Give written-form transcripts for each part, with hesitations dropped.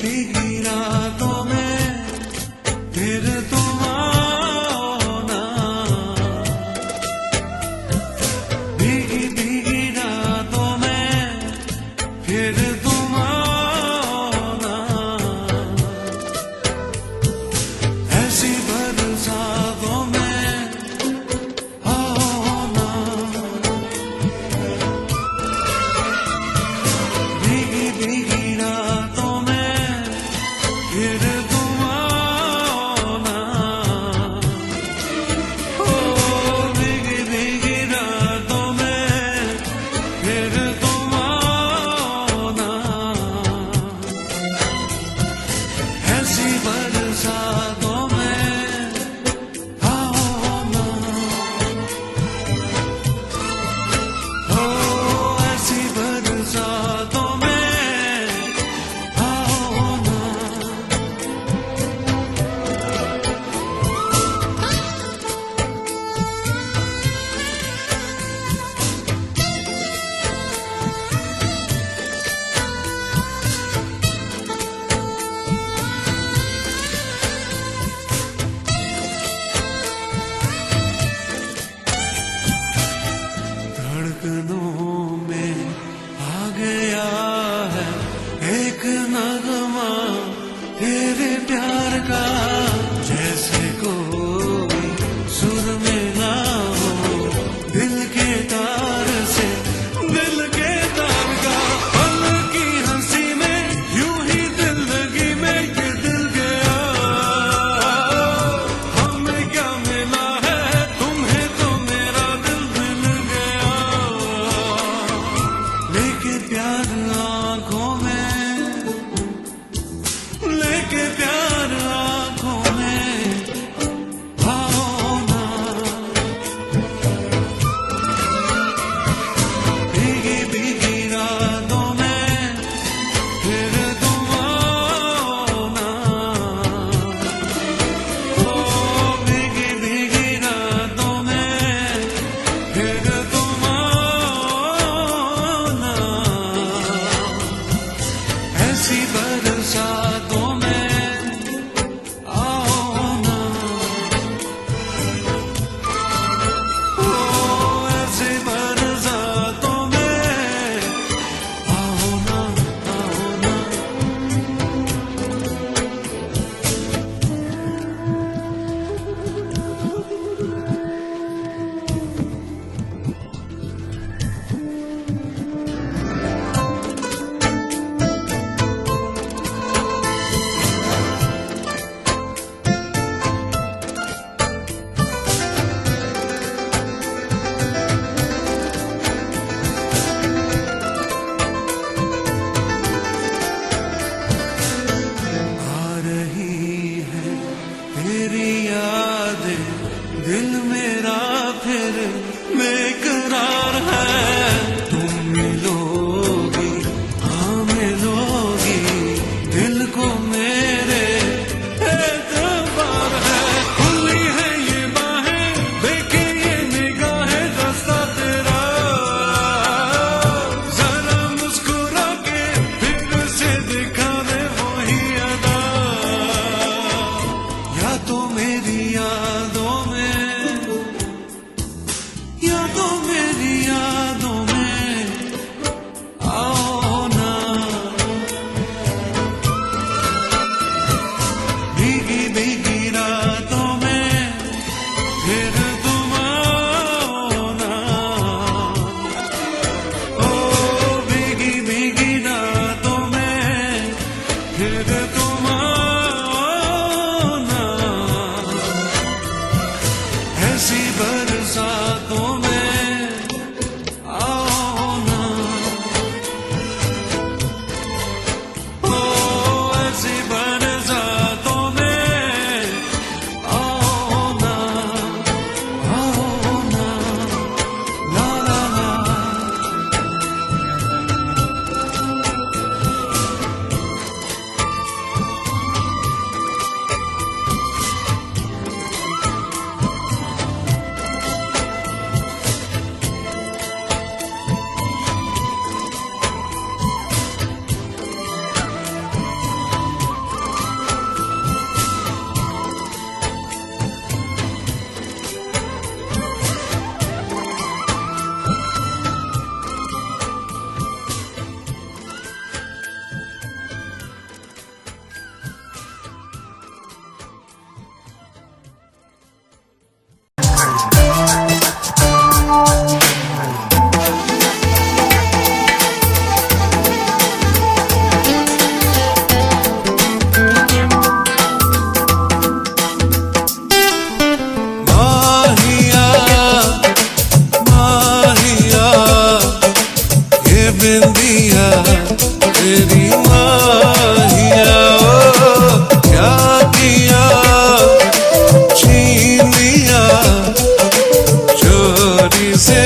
भीगी रातों में फिर तुम आओ ना, भीगी भीगी रातों में फिर तुम आओ ना, ऐसी बरसातों में आओ ना, भीगी भीगी रातों में फिर तुम आओ ना, ओ भीगी भीगी रातों में फिर तुम आओ ना, ऐसी बरसातों में आओ ना, ओ ऐसी बरसातों में आओ ना। धड़कनों में आ गया है एक नगमा तेरे प्यार का, जैसे कोई सुर मिला हो दिल के तार से, दिल के तार का। पल की हंसी में यूं ही दिल्लगी में ये दिल गया, हमें क्या मिला है तुम्हें तो मेरा दिल मिल गया, लेके प्यार आँखों में, लेके प्यार आँखों तेरी माहिया, क्या किया छीन लिया चोरी से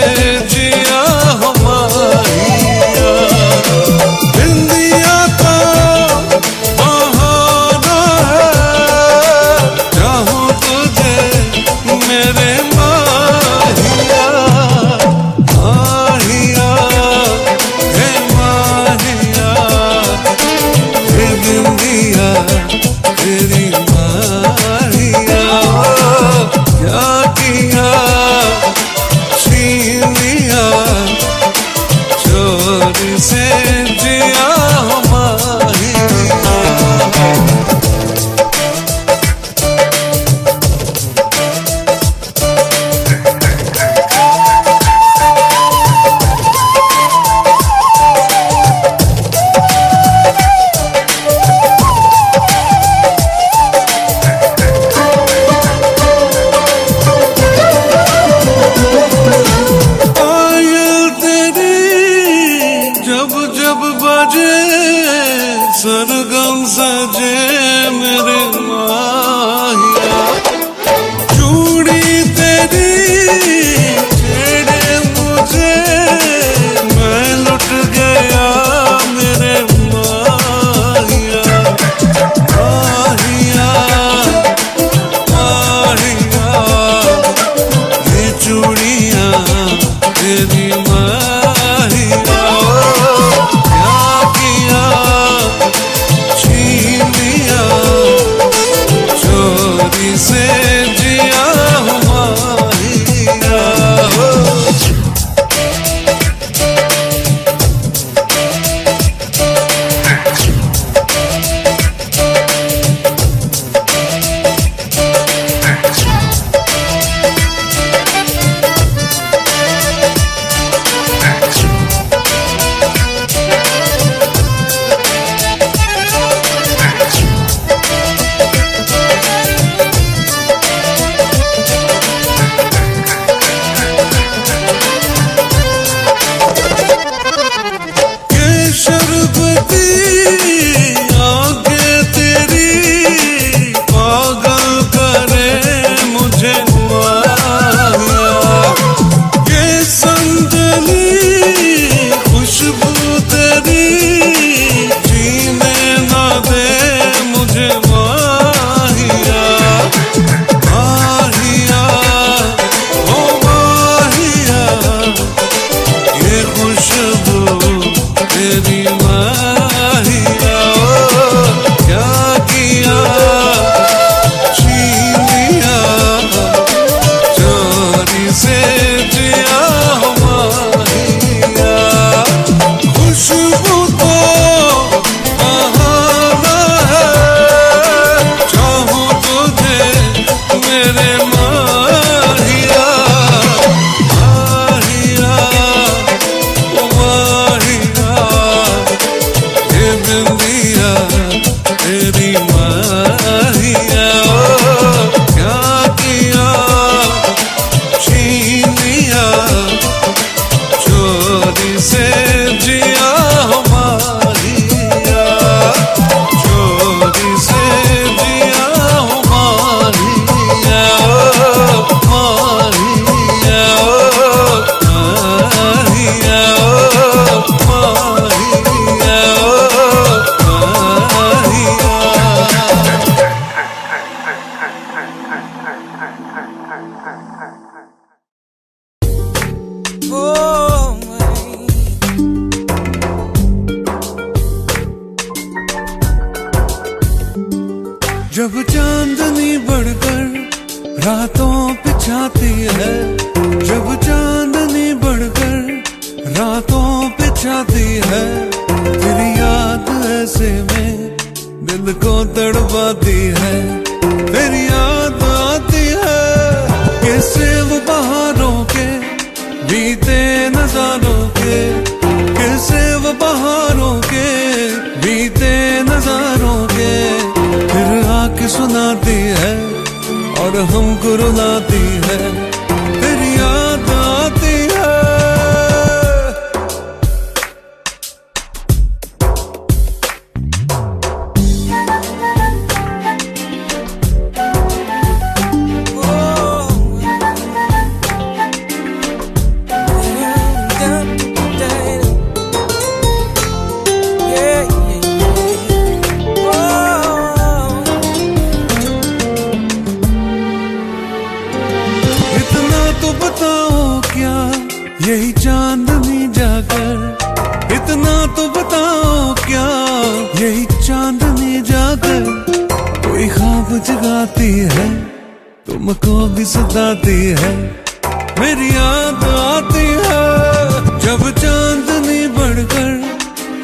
जिया हो माहिया। बिंदिया का बहाना है, चाहूं तुझे मेरे माहिया, माहिया हे माहिया, हे बिंदिया तेरी माहिया, क्या किया छीन लिया चोरी से जिया हो माहिया। पायल तेरी जब जब बजे, सरगम सजे मेरे माहिया, चूड़ी तेरी छेड़े मुझे, मैं लुट गया मेरे माहिया, माहिया माहिया, ये चूड़ियां तेरी माहिया, क्या किया छीन लिया चोरी से जिया हो माहिया। ये शरबती आंखें तेरी पागल करे मुझे माहिया, ये संदली खुशबू तेरी जीने ना दे मुझे माहिया, माहिया ओ माहिया, ये खुशबू तेरी माहिया, क्या किया छीन लिया चोरी से जिया हो माहिया। खुशबू को बहाना है, चाहूं तुझे मेरे माहिया, माहिया ओ माहिया, ये बिंदिया तेरी माहिया, क्या किया छीन लिया चोरी से जिया हो माहिया, चोरी से जिया हो माहिया, माहिया माहिया माहिया जब चांदनी बढ़कर रातों पे छाती है, जब चांदनी बढ़कर रातों पे छाती है, तेरी याद ऐसे में दिल को तड़पाती है, तेरी याद आती है कैसे वो बहारों के बीते नजारों के, कैसे वो बहारों के बीते नजारों के, फिर आके सुनाती है और हमको रुलाती है, तेरी याद आती है। चांदनी जाकर कोई ख्वाब जगाती है, तुमको भी सताती है, मेरी याद आती है। जब चांदनी बढ़कर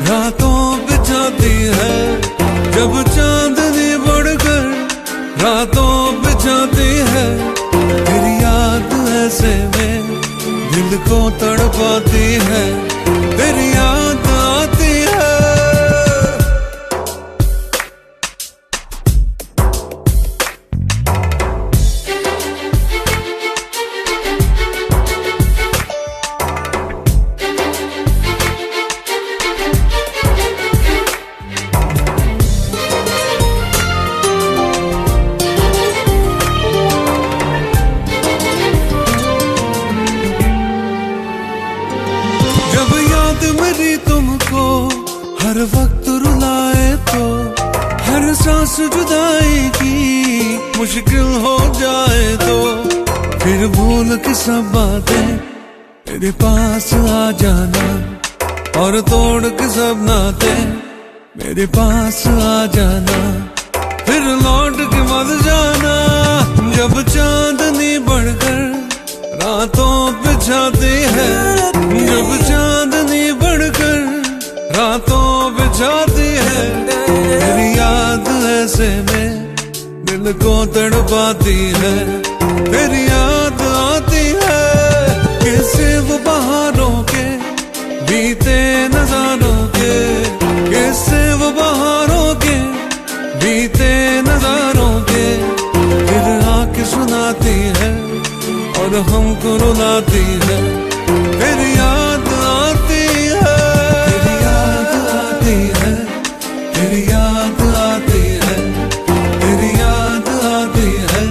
रातों बिछाती है, जब चांदनी बढ़कर रातों बिछाती है, तेरी याद ऐसे में दिल को तड़पाती है, तेरी याद आती है। मेरी तुमको हर वक्त रुलाए तो हर सांस जुदाई की मुश्किल हो जाए तो फिर भूल के सब बातें मेरे पास आ जाना, और तोड़ के सब नाते मेरे पास आ जाना, फिर लौट के मत जाना। जब चांदनी बढ़कर रातों बिछाती है, जब चांदनी बढ़कर रातों बिछाती है, तेरी याद ऐसे में दिल को तड़पाती है, तेरी याद आती है। कैसे वो बहारों के बीते नजारों के, कैसे वो बहारों के बीते नजारों के, फिर आके सुनाती है और हमको रुलाती है, तेरी याद आती है, तेरी याद आती है, तेरी याद आती है, तेरी याद आती है,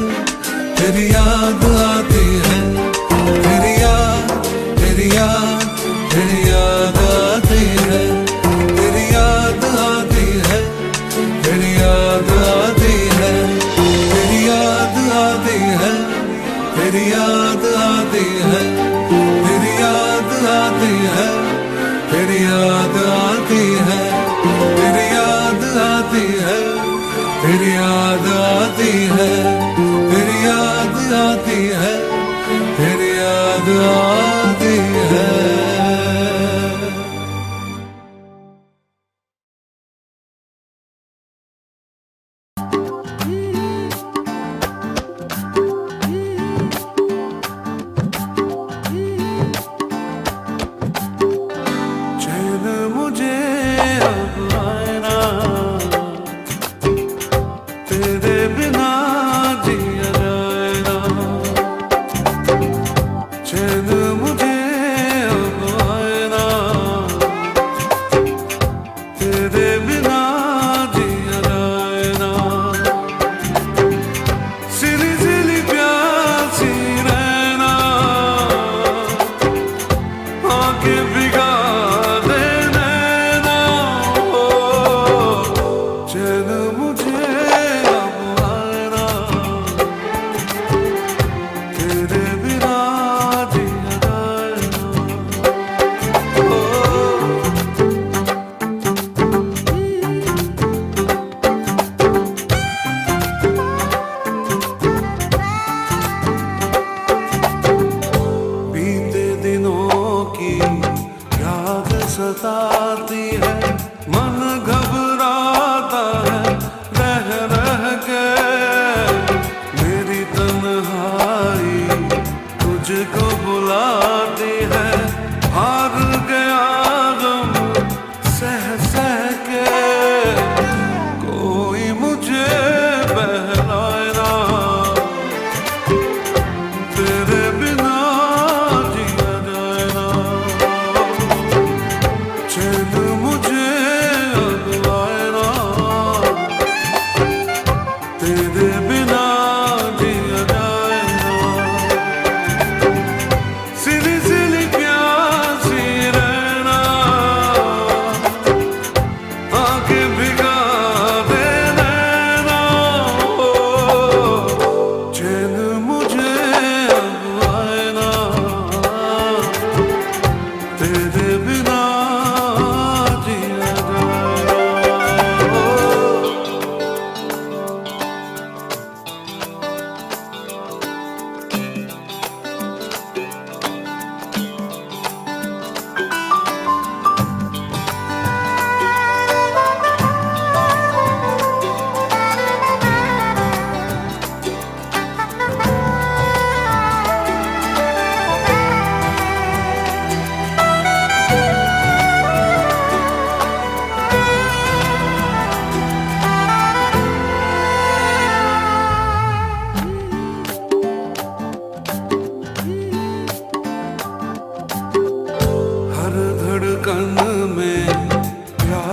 तेरी याद आती है, तेरी याद, तेरी याद, तेरी याद आती है, तेरी याद आती है, तेरी याद आती है, तेरी याद आती है, तेरी याद आती है।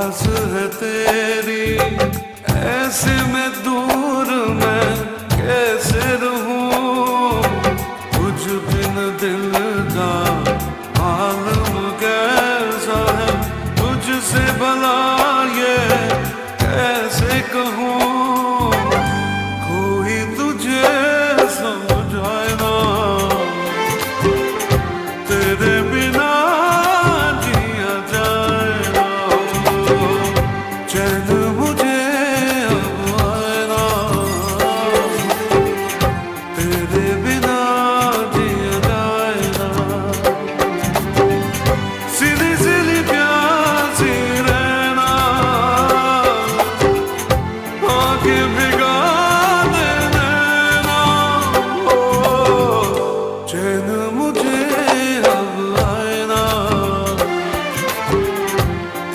आस है तेरी, ऐसे में दूर मैं कैसे रहूं, तुझ बिन दिल का आलम कैसा है, तुझसे भला ये कैसे कहूं, कोई तुझे समझाए ना, तेरे बिना जिया जाए ना, चैन मुझे अब आए ना, तेरे बिना जिया जाए ना, सीधी सीधी प्यासी रहना, आंखें भिगा दे नैना, चैन मुझे अब आए ना,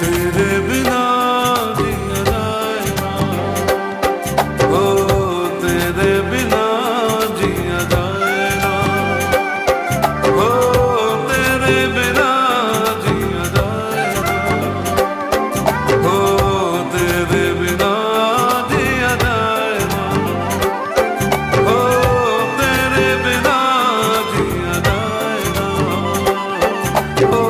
तेरे बिना जिया जाए ना, ओ तेरे बिना जिया जाए ना, ओ तेरे बिना जिया जाए ना, ओ तेरे बिना जिया जाए ना, ओ तेरे बिना जिया जाए ना, ओ।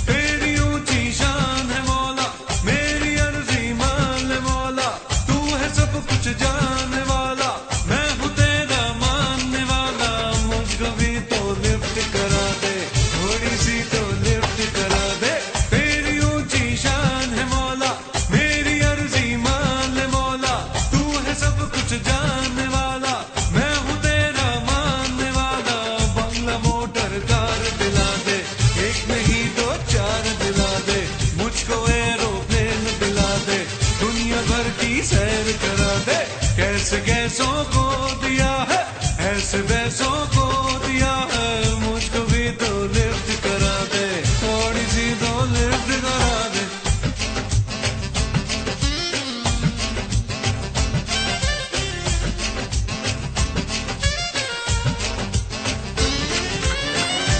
तेरी ऊंची शान है मौला, मेरी अर्जी मान ले मौला, तू है सब कुछ जानने वाला, मैं हूँ तेरा मानने वाला, मुझको भी तो लिफ्ट करा दे, थोड़ी सी तो लिफ्ट करा दे, तेरी ऊंची शान है मौला, मेरी अर्जी मान ले मौला, तू है सब कुछ जानने वाला, मैं हूँ तेरा मानने वाला, बंगला मोटर कार दिला दे, एक नहीं दो चार दिला दे, मुझको एरोप्लेन दिला दे, दुनिया भर की सैर करा दे, कैसे कैसों को दिया है, ऐसे वैसों को दिया है, मुझको भी तो लिफ्ट करा दे, थोड़ी सी तो लिफ्ट करा दे।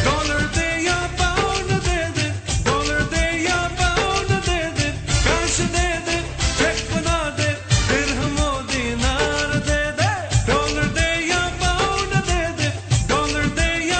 डॉलर दे या पाउंड दे दे, डॉलर दे या पाउंड दे दे, कैश दे दे, चेक बना दे, दिरहमो दीनार दे दे, डॉलर दे या पाउंड दे दे, डॉलर दे या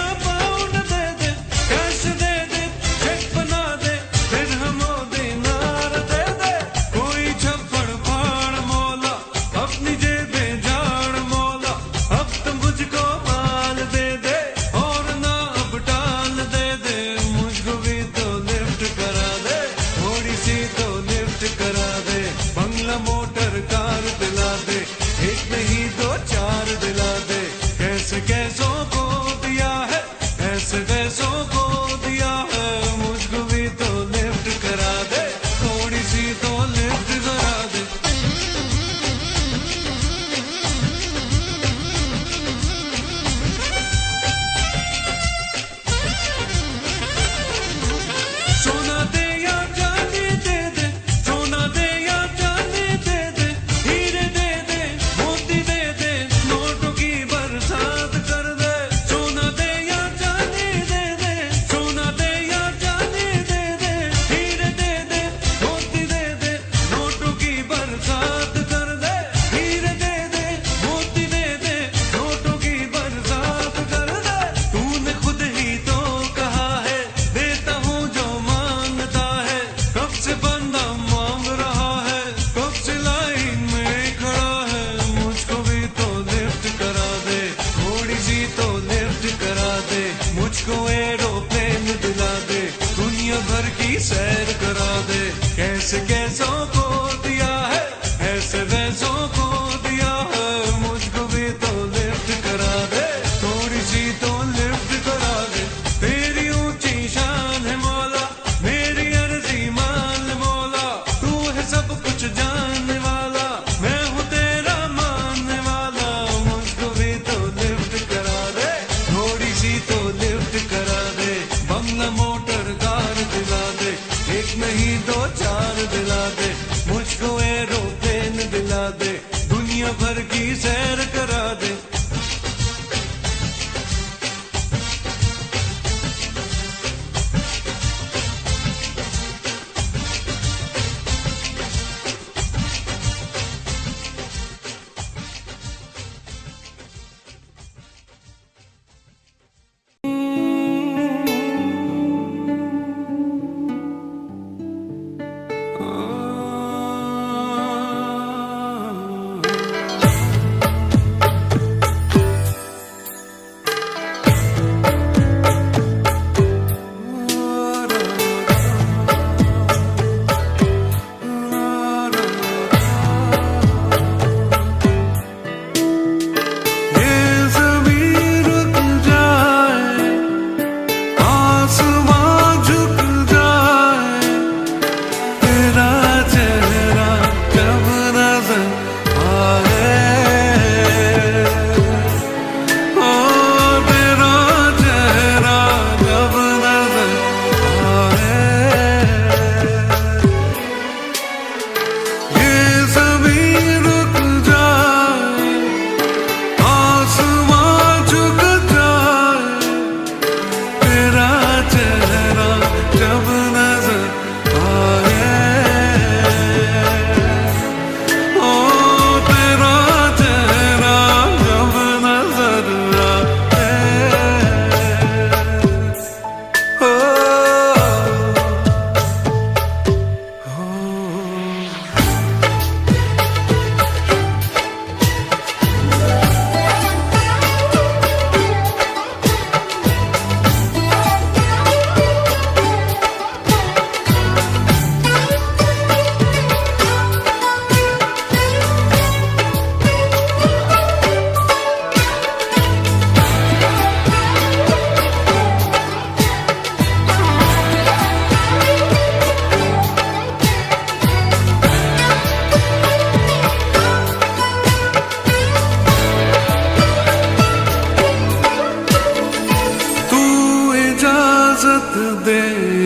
फुर्सत दे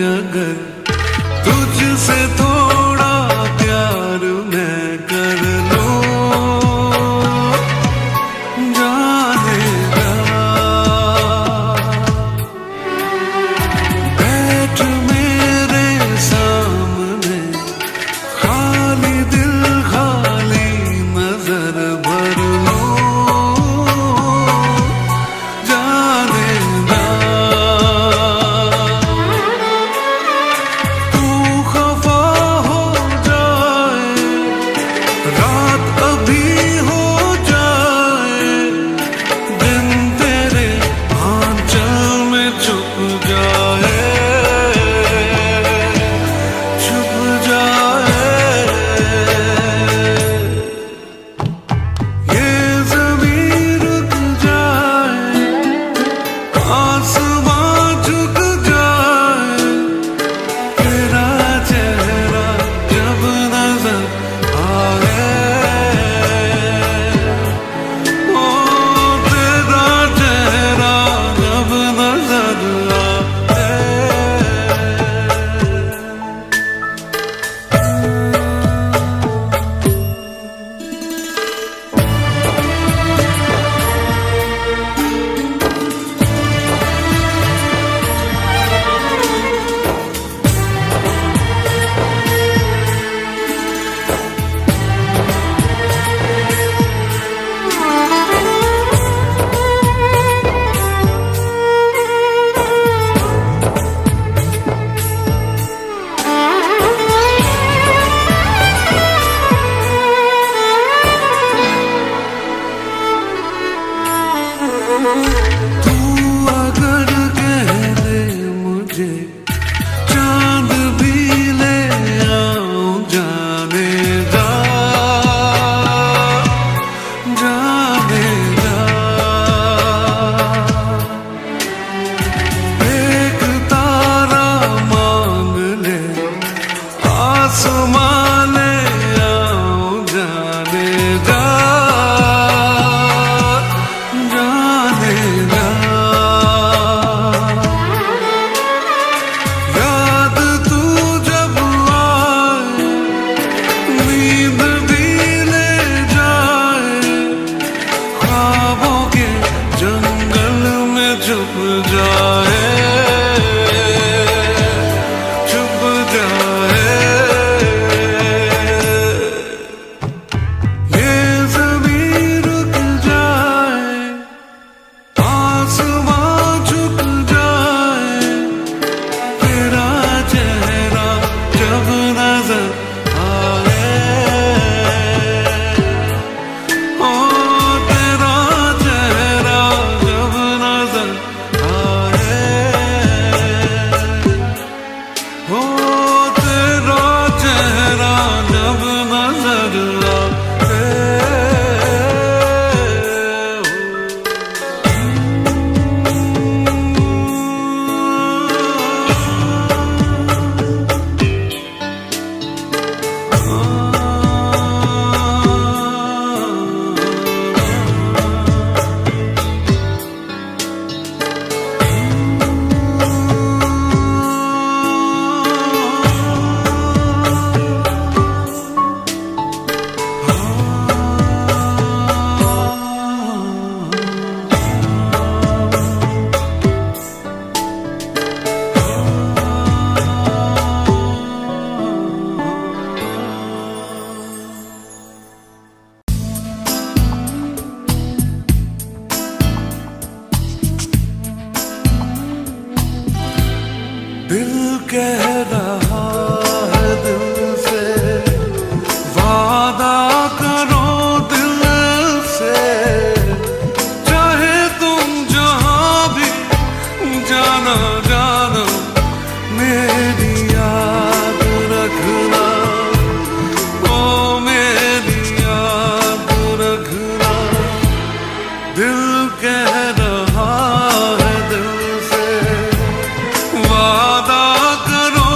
अगर तुझसे थोड़ा प्यार मैं कर लूं, जाने जा बैठ मेरे सामने, खाली दिल खाली नजर भर लूं, जाने जा तू खफा हो जाए, रात अभी हो जाए, दिन तेरे आंचल में छुप जाए, छुप जाए। ये ज़मीं रुक जाए, आसमां झुक जाए, तेरा चेहरा जब नजर आए, ओ तेरा चेहरा जब नजर आए। तू अगर कह दे मुझे, चांद भी ले आऊं, जाने जा, जाने जा। एक तारा मांग ले, आसमां ले आऊं, जाने जा, जाने जा। याद तू जब आए, नींद भी ले जाए, ख्वाबों के जंगल में छुप जाए, छुप जाए। ये ज़मीं रुक जाए, आसमां झुक जाए, तेरा चेहरा जब नजर आए, ओ तेरा चेहरा जब नजर आए, ओ तेरा चेहरा जब नजर आए। दिल कह रहा है दिल से, वादा करो दिल से, चाहे तुम जहां भी जाना जाना, मेरी याद रखना, ओ मेरी याद रखना। दिल कह रहा है दिल से, वादा करो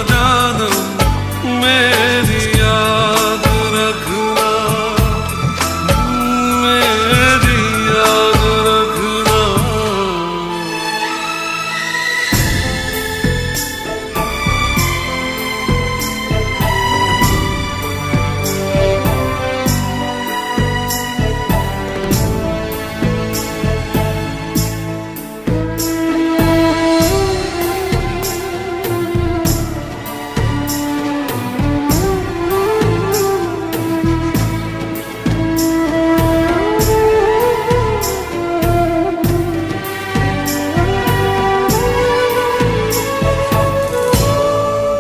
जानम मेरी याद रखना, मेरी याद रखना।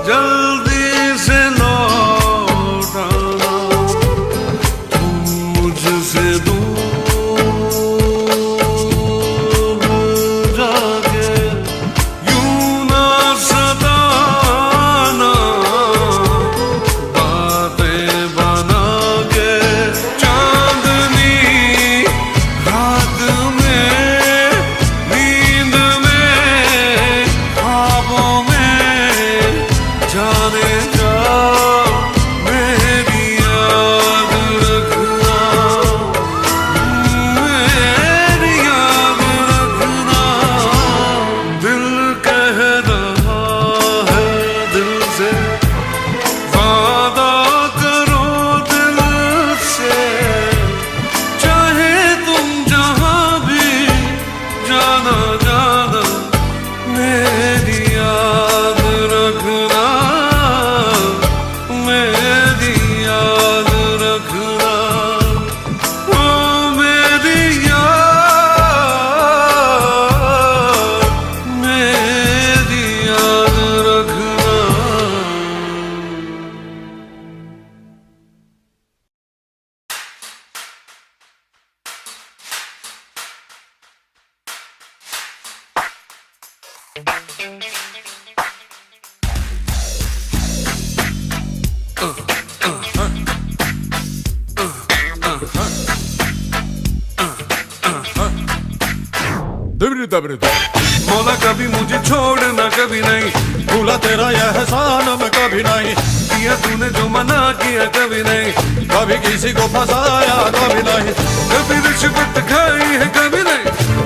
जल्दी से लौट आना, तुम मुझसे दूर जाके यूं ना सताना, बातें बना के चांदनी रात में, नींद में, ख्वाबों में जाने जा मेरी याद रखना, मेरी याद रखना। दिल कह रहा है दिल से, वादा करो दिल से, चाहे तुम जहां भी जाना जाना, मेरी याद रखना, मेरी याद रखना। ओ मेरी याद, मेरी याद रखना। मौला कभी मुझे छोड़ना कभी नहीं, भूला तेरा यह एहसान मैं कभी नहीं, किया तूने जो मना किया कभी नहीं, कभी किसी को फंसाया कभी नहीं, कभी रिश्वत खाई है कभी नहीं,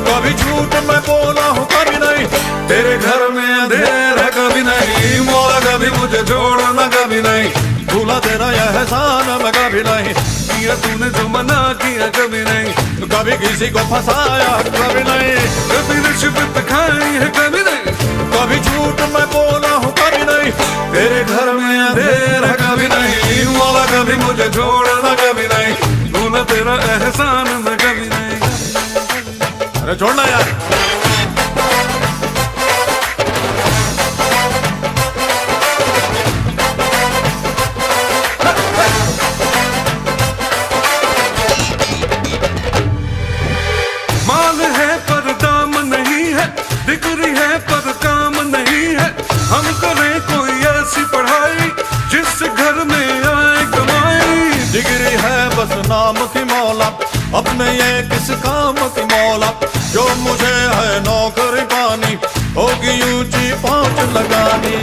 कभी झूठ मैं बोला हूँ कभी नहीं, तेरे घर में अंधेरा कभी नहीं, मौला कभी मुझे छोड़ना कभी नहीं, भूला तेरा यह एहसान मैं कभी नहीं, किया तूने जो मना किया कभी नहीं, कभी किसी को फंसाया कभी नहीं, कभी रिश्वत खाई है कभी नहीं, कभी झूठ मैं बोला हूँ कभी नहीं, तेरे घर में अंधेरा कभी नहीं, मौला कभी मुझे छोड़ना कभी नहीं, भूला तेरा एहसान मैं कभी नहीं। अरे छोड़ना यार। माल है पर दाम नहीं है, डिग्री है पर काम नहीं है, हम करें कोई ऐसी पढ़ाई जिस घर में आए कमाई। डिग्री है बस नाम की मौला, अपने ये किस काम की मौला, जो मुझे है नौकरी पानी, होगी ऊंची पहुंच लगानी।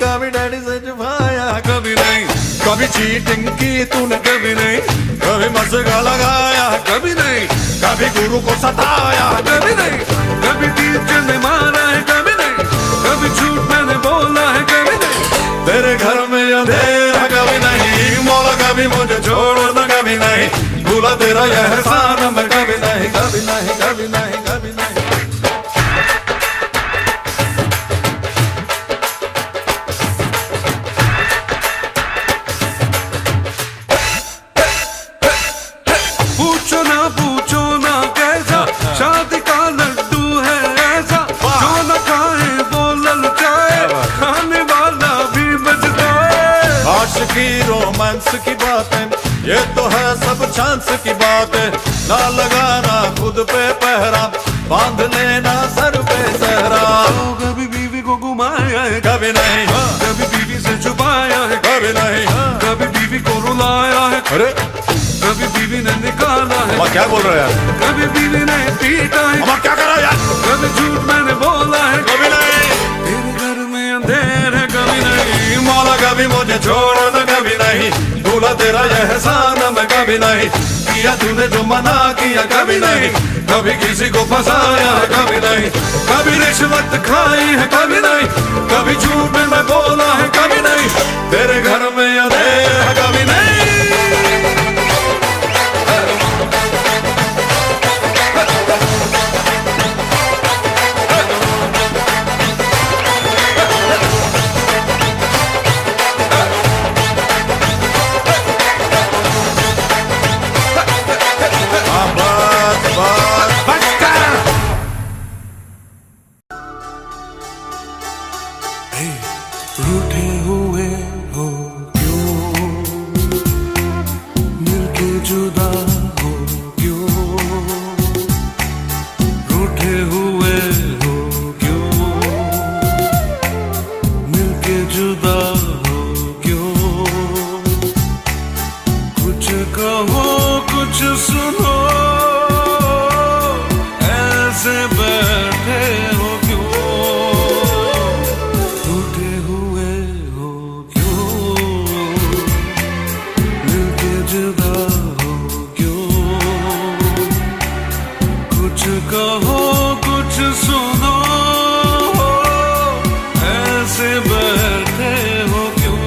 कभी डैडी से छुपाया कभी नहीं, कभी चीटिंग की तूने कभी नहीं, कभी मस्का लगाया कभी नहीं, कभी गुरु को सताया कभी नहीं, कभी टीचर ने मारा है कभी नहीं, कभी झूठ मैंने बोला है कभी नहीं, तेरे घर में अंधेरा कभी नहीं, मौला कभी मुझे छोड़ना कभी नहीं, भूला तेरा यह एहसान मैं कभी नहीं, कभी नहीं, कभी नहीं, कभी नहीं। पूछो ना कैसा शादी का लड्डू है ऐसा, जो न खाए वो ललचाए, खाने वाला भी बचता है। आशिकी रोमांस की बातें ये तो है सब चांस की बातें, ना लगाना खुद पे पहरा, बांध लेना सर पे सहरा। कभी बीवी को घुमाया है कभी नहीं, कभी बीवी से छुपाया है कभी नहीं, कभी बीवी को रुलाया है, अरे कभी बीवी ने निकाला है, क्या बोल रहे यार, कभी बीवी ने पीटा है, क्या करा यार, कभी झूठ मैंने बोला है कभी नहीं, तेरे घर में अंधेर है कभी नहीं, कभी मुझे छोड़ना कभी नहीं, भूला तेरा यह एहसान मैं कभी नहीं, किया तूने जो मना किया कभी नहीं, कभी किसी को फंसाया है कभी नहीं, कभी रिश्वत खाई है कभी नहीं, कभी झूठ में बोला है कभी नहीं, तेरे घर में अंधेरा है कभी नहीं। रूठे हुए हो क्यों, मिलके जुदा हो क्यों, रूठे हुए हो क्यों, मिलके जुदा हो क्यों, कुछ कहो कुछ सुनो, ऐसे बैठे हो कहो कुछ सुनो, ऐसे बैठे हो क्यों,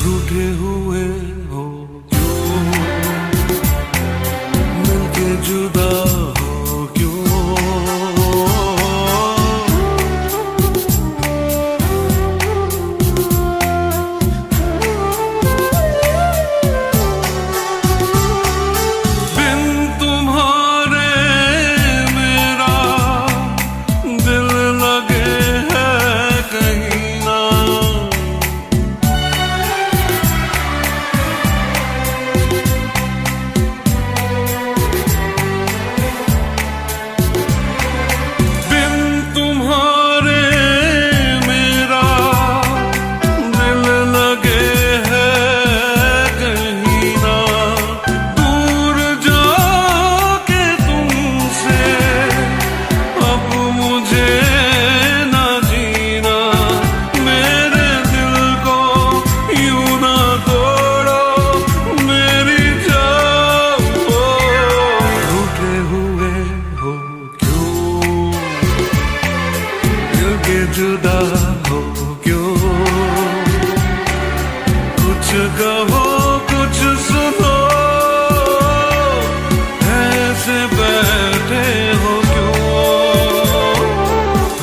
रूठे हुए हो क्यों, मिलके जुदा हो क्यों। जुदा हो क्यों, कुछ कहो कुछ सुनो, ऐसे बैठे हो क्यों,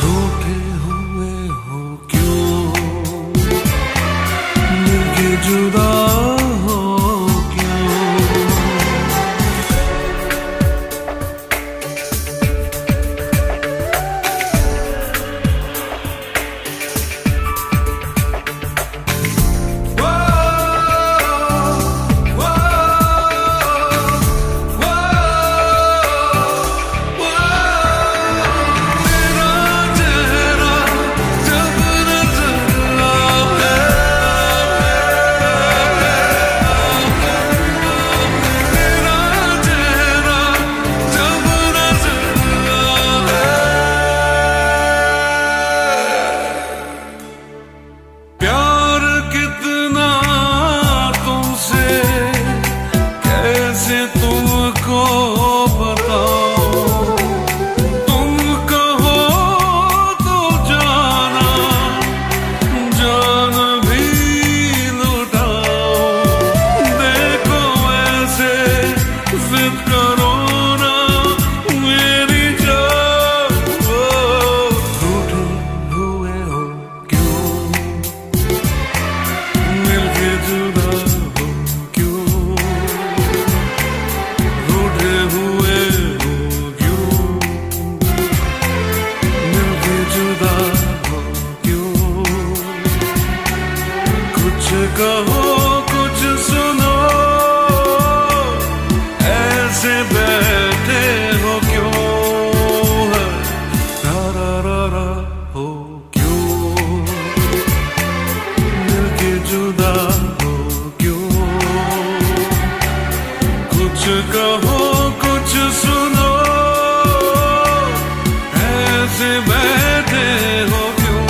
रूठे हुए हो क्यों, मिलके जुदा हो क्यों। कहो कुछ सुनो, ऐसे बैठे हो क्यों, रा हो क्यों, मिलके जुदा हो क्यों, कुछ कहो कुछ सुनो, ऐसे बैठे हो क्यों,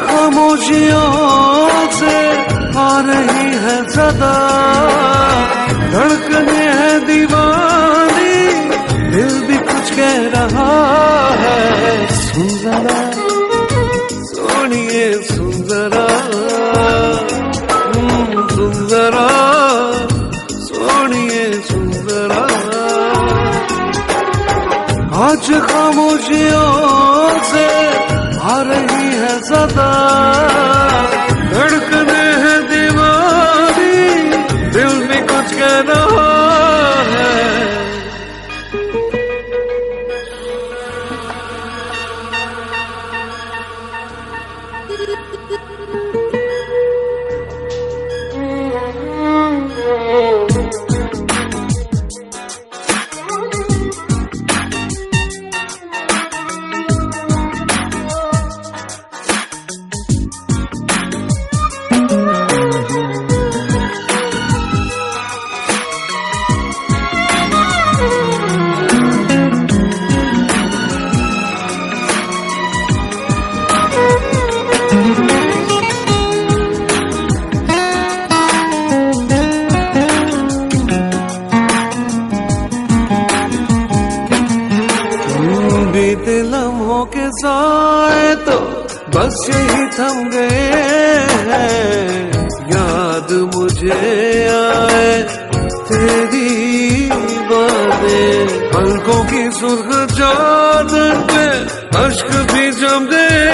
खामोशियों से आ रही है सदा, धड़कने है दीवानी, दिल भी कुछ कह रहा है। सुंदरा सोनिए सुंदरा, सुंदरा सोनिए सुंदरा। आज खामोशियों से आ रही है सदा, धड़कने है दीवानी, दिल भी कुछ कह रहा है। बीते लम्हों के साए तो बस यही थम गए हैं, याद मुझे आए तेरी बातें, पलकों की सुर्ख चादर पे अश्क भी जम गए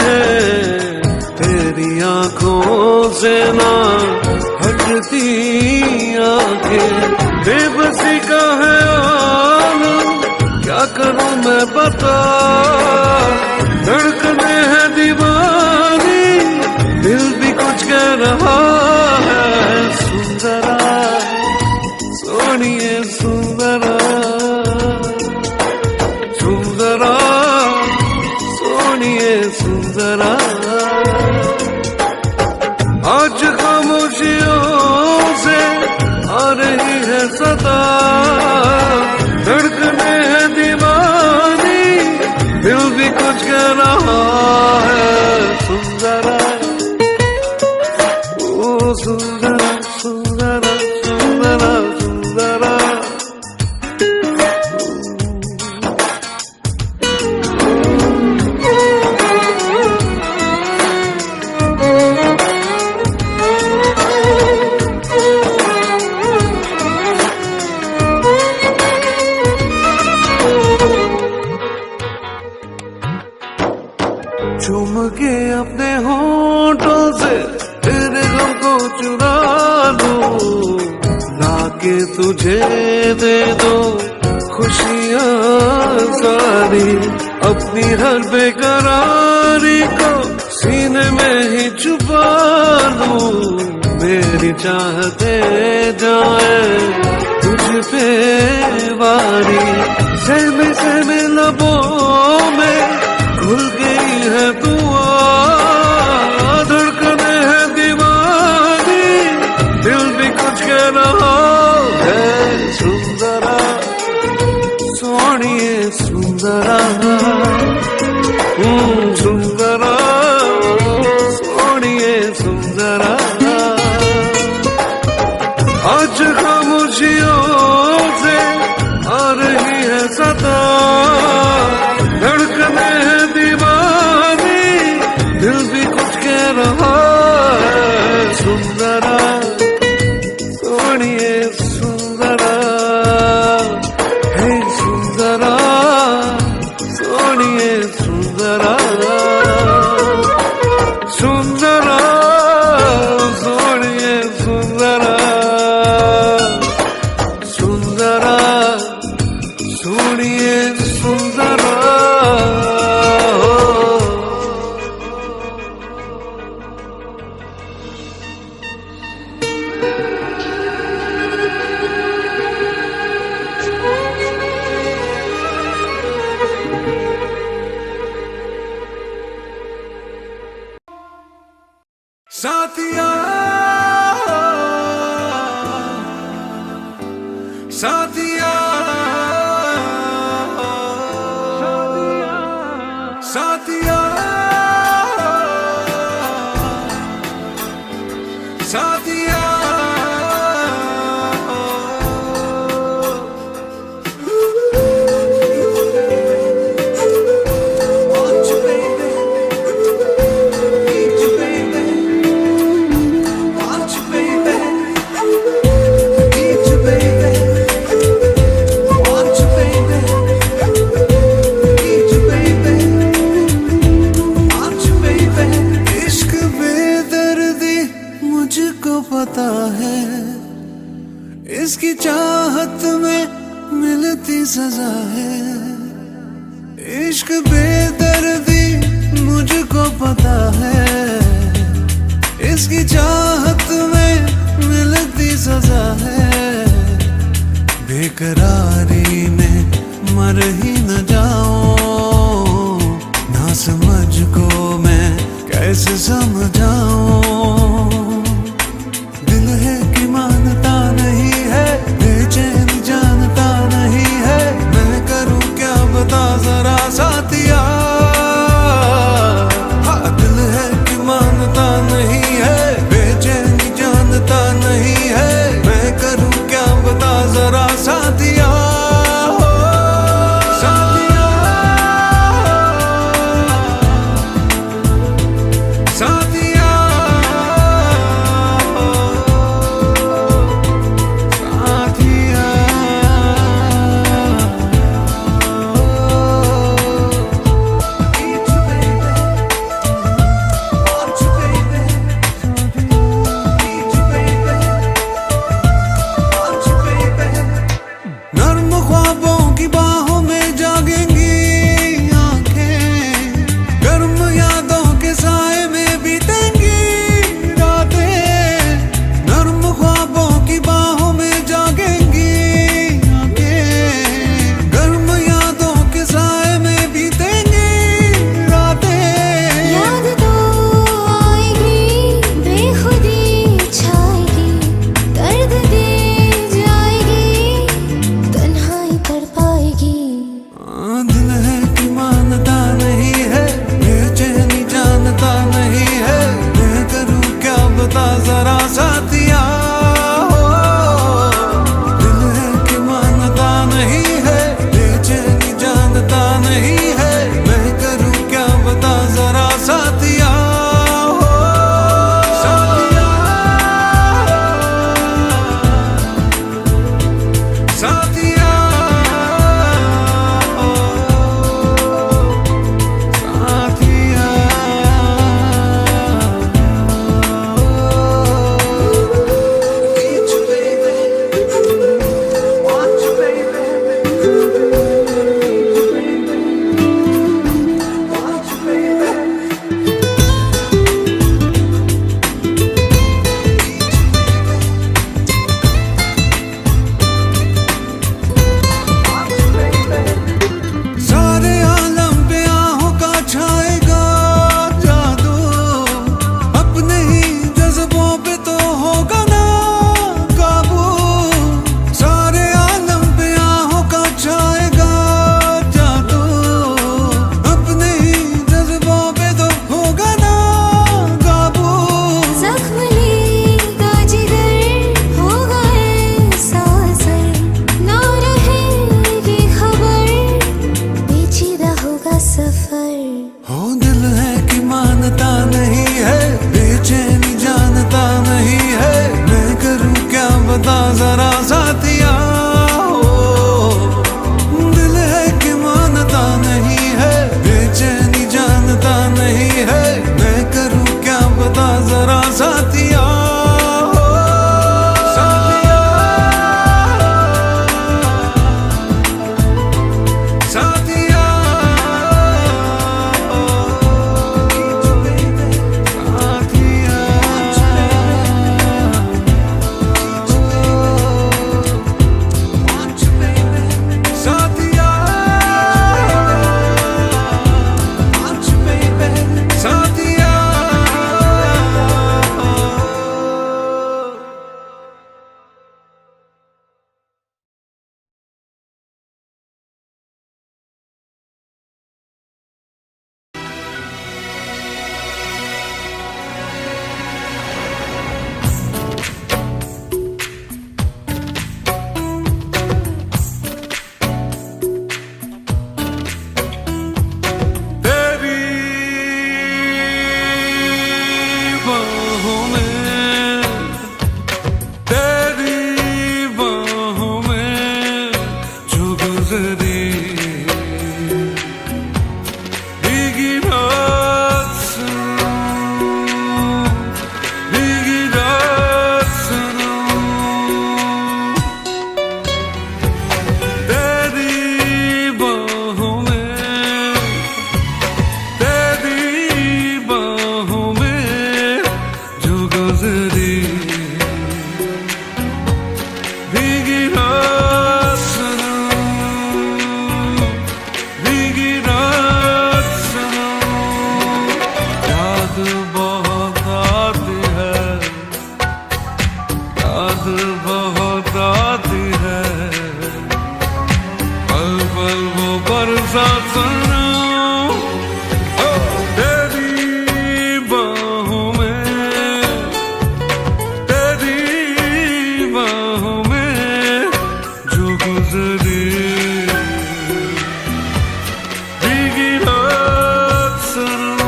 हैं, तेरी आंखों से ना हटती आंखें, बेबसी का है आलम, क्या करूं मैं बता, धड़कने है दीवानी, दिल भी कुछ कह रहा है। सुंदरा सोनिए सुंदरा, सुंदरा सोनिए सुंदरा। आज खामोशियों से आ रही है सदा, धड़कने है दीवानी, दिल भी कुछ कह रहा है। सुंदरा ओ सुंदरा सुंदरा सुंदरा सुंदरा। चूम के अपने होठों से तेरे गम को चुरा लूं, लाके तुझे दे दो खुशियां सारी, अपनी हर बेकरारी को सीने में ही छुपा लूं, मेरी चाहते जाए तुझ पे वारी, सहमे लबों में घुल गई है दुआ, धड़कने है दीवानी, दिल भी कुछ कह रहा है। सुंदरा सोनिए सुंदरा, सुंदरा सोनिए सुंदरा। आज खामोशियों से आ रही है सदा, धड़कने है दीवानी, दिल भी कुछ कह रहा है। सुंदरा सोनिए सुंदरा, हे सुंदरा सोनिए सुंदरा, सुंदरा सोनिए सुंदरा, साथिया Want you, baby. Need you, baby. Want you, baby. Need you, baby. Want you, baby. Need you, baby. Want you, baby. इश्क बेदर्दी मुझको पता है, इसकी चाहत में मिलती सजा है। इश्क बेदर्दी मुझको पता है, इसकी चाहत में मिलती सजा है। बेकरारी में मर ही न जाऊं, ना समझ को मैं कैसे समझाऊं। दिल है कि मानता नहीं है, बेचैन जानता नहीं है, मैं करूं क्या बता जरा साथिया। हाँ, दिल है कि मानता नहीं है, बेचैन जानता नहीं है, मैं करूं क्या बता जरा साथिया। याद बहुत आती है, पल पल वो बरसात सनम, ओ तेरी बाहों में, तेरी बाहों में जो गुजरी भीगी रात सनम,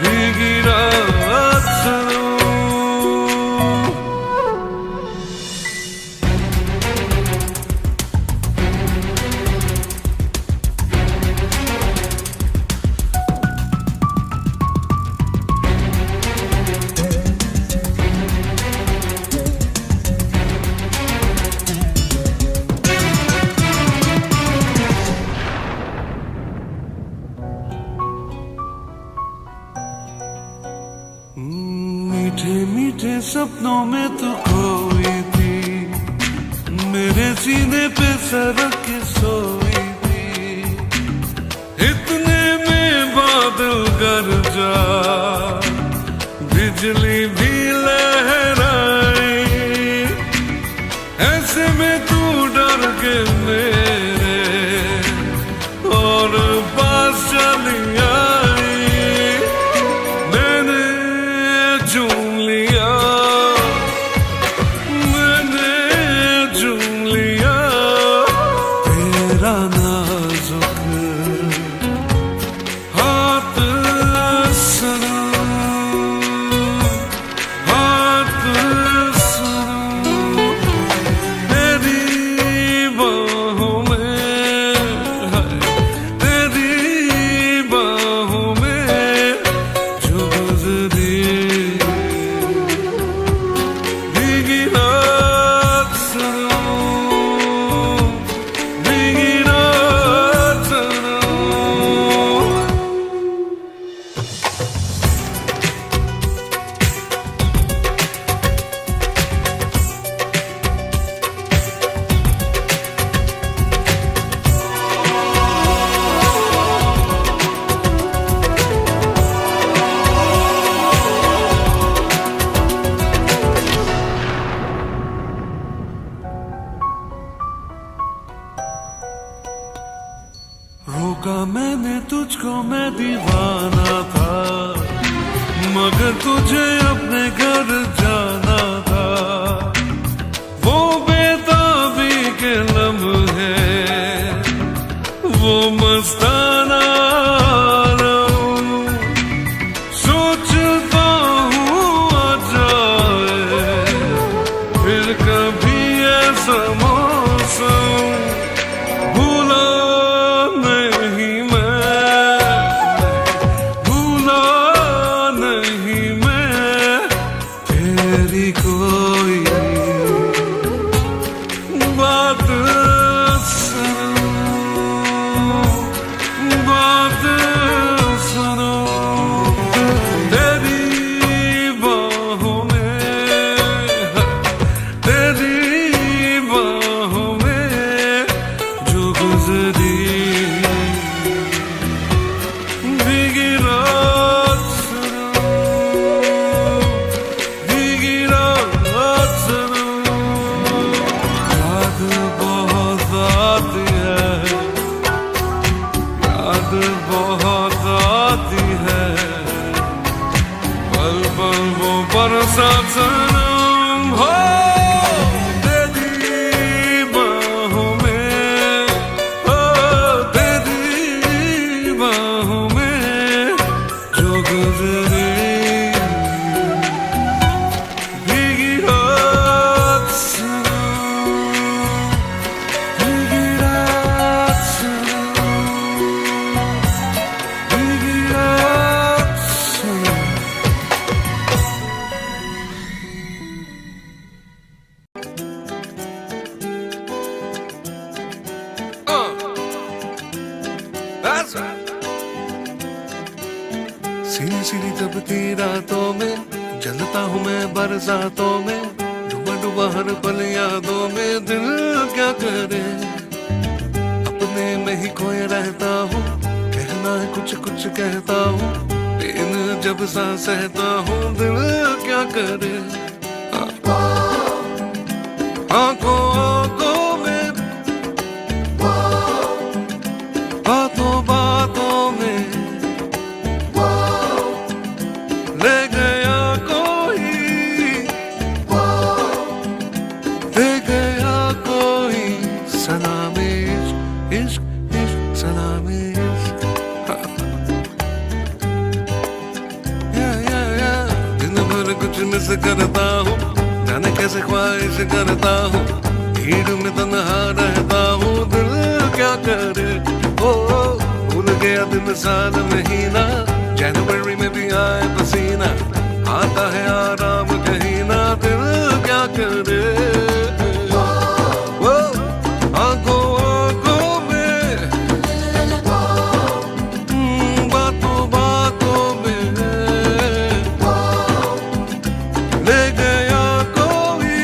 भीगी रात सनम। मीठे मीठे सपनों में तू खोई थी, मेरे सीने पे सरक के सोई थी, इतने में बादल गरजा, बिजली भी लहराई, ऐसे में तू डर के मेरे और पास चली आई, मैंने चूम लिया, मैंने चूम लिया तेरा नाजुक हाथ सनम, हाथ सनम, तेरी बाहों में, तेरी बाहों में जो गुजरी भीगी रात सनम, भीगी रात सनम। रोका मैंने तुझको, मैं दीवाना था, मगर तुझे अपने घर जाना था, वो बेताबी के लम्हे, वो मस्ताना आलम, सोचता हूँ आ जाए फिर कभी ऐसा मौसम, भूला नहीं मैं, भूला नहीं मैं तेरी कोई बात सनम, बात सनम, तेरी बाहों में, तेरी बाहों में जो गुजरी भीगी रात सनम, भीगी रात सनम, याद बहुत आती है, याद बहुत आती है, पल पल वो बरसात सनम, हो तेरी बाहों में, हो तेरी बाहों में जो गुजरी भीगी रात सनम, भीगी रात सनम, भीगी रात सनम। That's right. सीधी सीधी दबती रातों में जलता हूँ मैं बरसातों में, डूबा डूबा हर पल यादों में, दिल क्या करे अपने में ही खोए रहता हूँ, कहना है कुछ कुछ कहता हूँ, पेन जब सा सहता हूँ, दिल क्या करे आंखों आंखों में, बातों बातों में ले गया कोई, ले गया कोई सलामे इश्क इश्क इश्क सलामे इश्क। दिन भर कुछ मिस करता हूँ, जाने कैसे ख्वाहिश करता हूँ, भीड़ में तन्हा रहता हूँ, दिल क्या करे। ओ भूल गया दिन साल महीना, जनवरी में भी आए पसीना, आता है आराम कहीं ना, दिल क्या करे। ओ आंखों आंखों में, बातों बातों में ले गया कोई,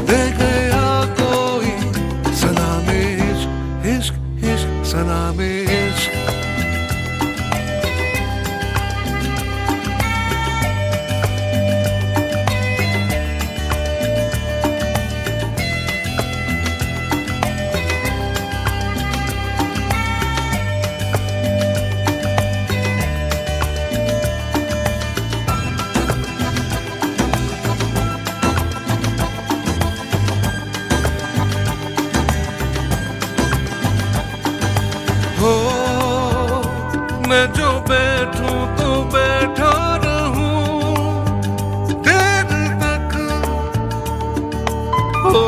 ले गया कोई सलामे इश्क इश्क इश्क सलामे इश्क। हो मैं जो बैठूं तो बैठा रहूं देर तक, हो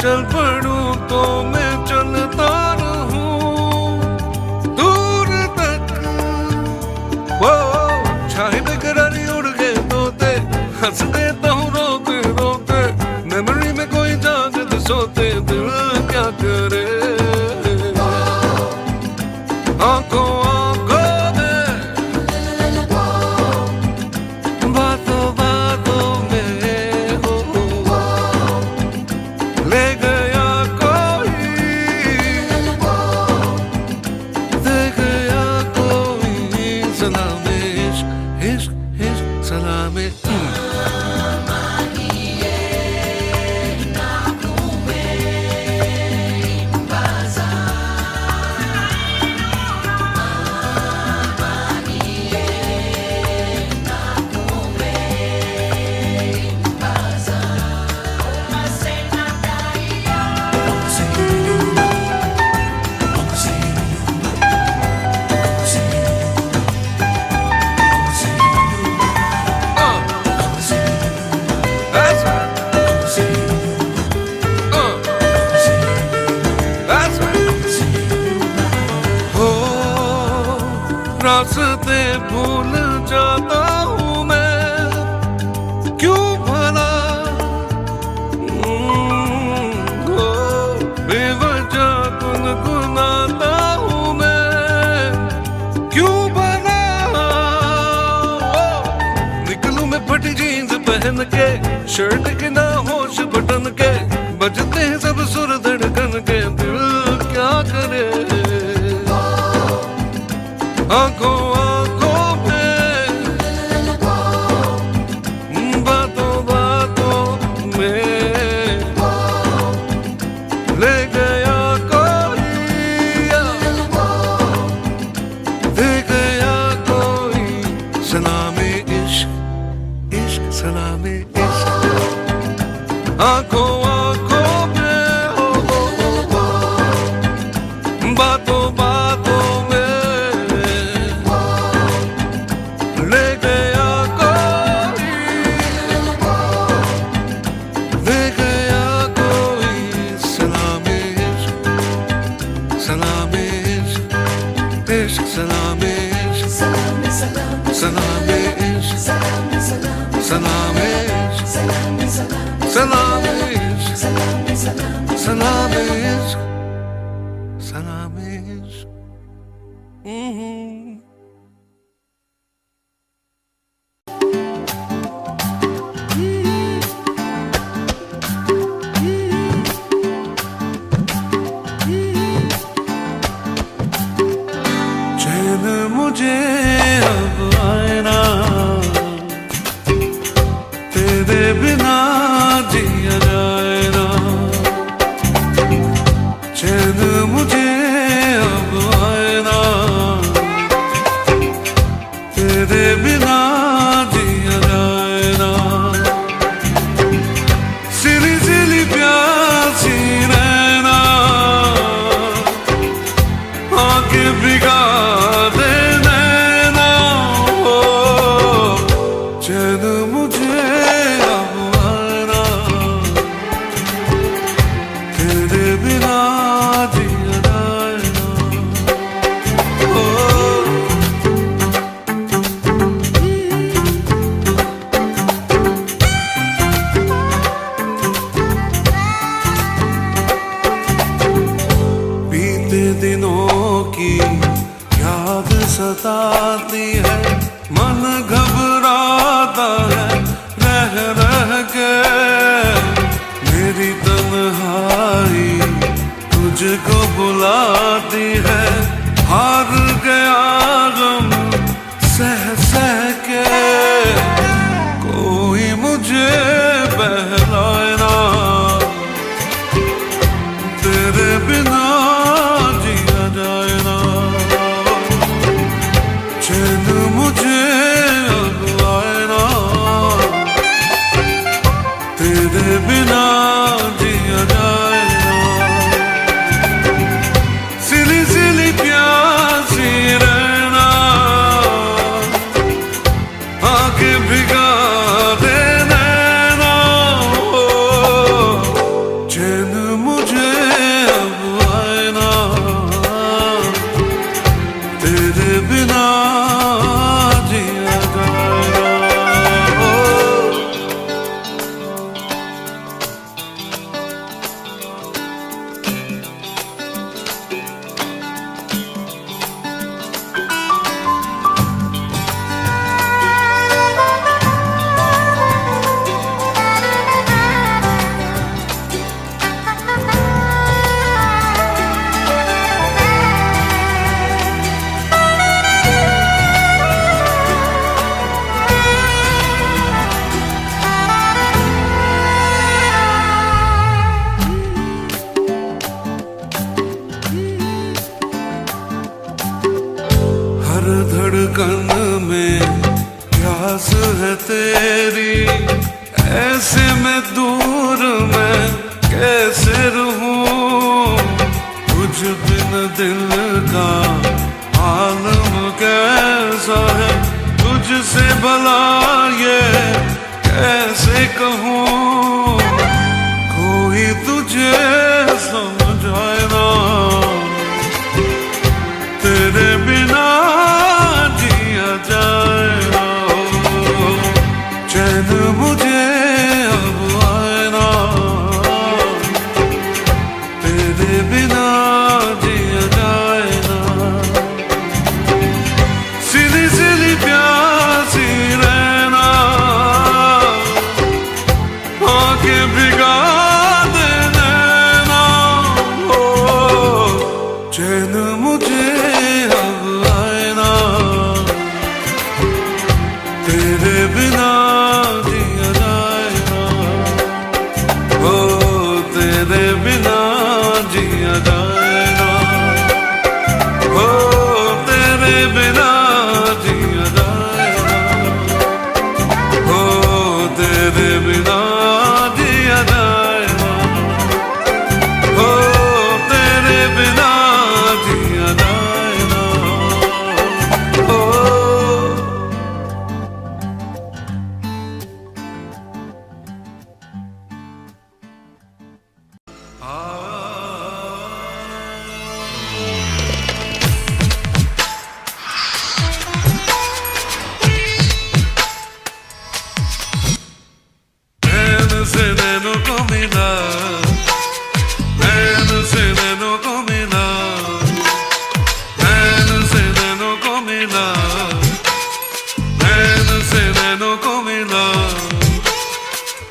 चल पड़ूं तो मैं चलता रहूं दूर तक। वो छाहे बेकरारी उड़ गए तोते, हंस देता हूँ रोते रोते, मेमोरी में कोई जागते सोते, दिल क्या करे। आंखों आंखों में, बातों बातों में हो ले गया कोई, ले गया कोई सलामे इश्क इश्क इश्क सलामे। रास्ते भूल जाता हूँ मैं, क्यों भला बेवजह गुनगुनाता हूँ मैं, क्यों भला निकलूं मैं फटी जीन्स पहन के, शर्ट के ना होश बटन के, बजते हैं सब सुर धड़कन के, दिल क्या करे। आंखों आंखों में, बातों बातों में ले गया कोई, ले गया कोई सलामे इश्क इश्क सलामे इश्क। आंखों आंखों में हो बातों बातों में ले गया कोई, ले गया कोई सलामे इश्क, सलामे इश्क इश्क सलामे इश्क, सलामे सलामे सलामे इश्क, सलामे सलामे सलामे इश्क, सलामे सलामे सलामे इश्क, सलामे सलामे सलामे इश्क, सलामे इश्क। मुझे अब आए ना तेरे बिना जिया जाए ना। सिली सिली प्यासी रहना आके भिगा दे नैना। ओ चैन मुझे अब आना, तेरे बिना जिया जाए ना। ओ बीते दिनों की याद सताती है, मन घबराता है रह रह के। मेरी तन्हाई तुझको बुलाती है, हार गया गम सह सह के। कोई मुझे बहलाए ना, तेरे बिना जिया जाए ना। चैन मुझे अब आए ना, तेरे बिना जिया जाए ना। सिली सिली प्यासी रहना आके भिगा दे नैना। ओ चैन मुझे अब आए ना, तेरे बिना जिया जाए ना। ओ हर धड़कन में प्यास है तेरी, ऐसे में दूर मैं कैसे रहूं। तुझ बिन दिल का आलम कैसा है, तुझसे भला ये कैसे कहूं। कोई तुझे समझाए ना, तेरे बिना जिया जाए ना। चैन मुझे अब आए ना, तेरे बिना जिया जाए ना। सिली सिली प्यासी रहना आके भिगा दे नैना। ओ चैन मुझे अब आए ना, तेरे बिना जिया जाए ना। ओ तेरे बिना जिया जाए ना। ओ तेरे बिना जिया जाए ना। ओ तेरे बिना जिया जाए ना। ओ तेरे बिना जिया जाए ना। ओ नैन से नैनों को मिला, नैन से नैनों को मिला, नैन से नैनों को मिला, नैन से नैनों को मिला।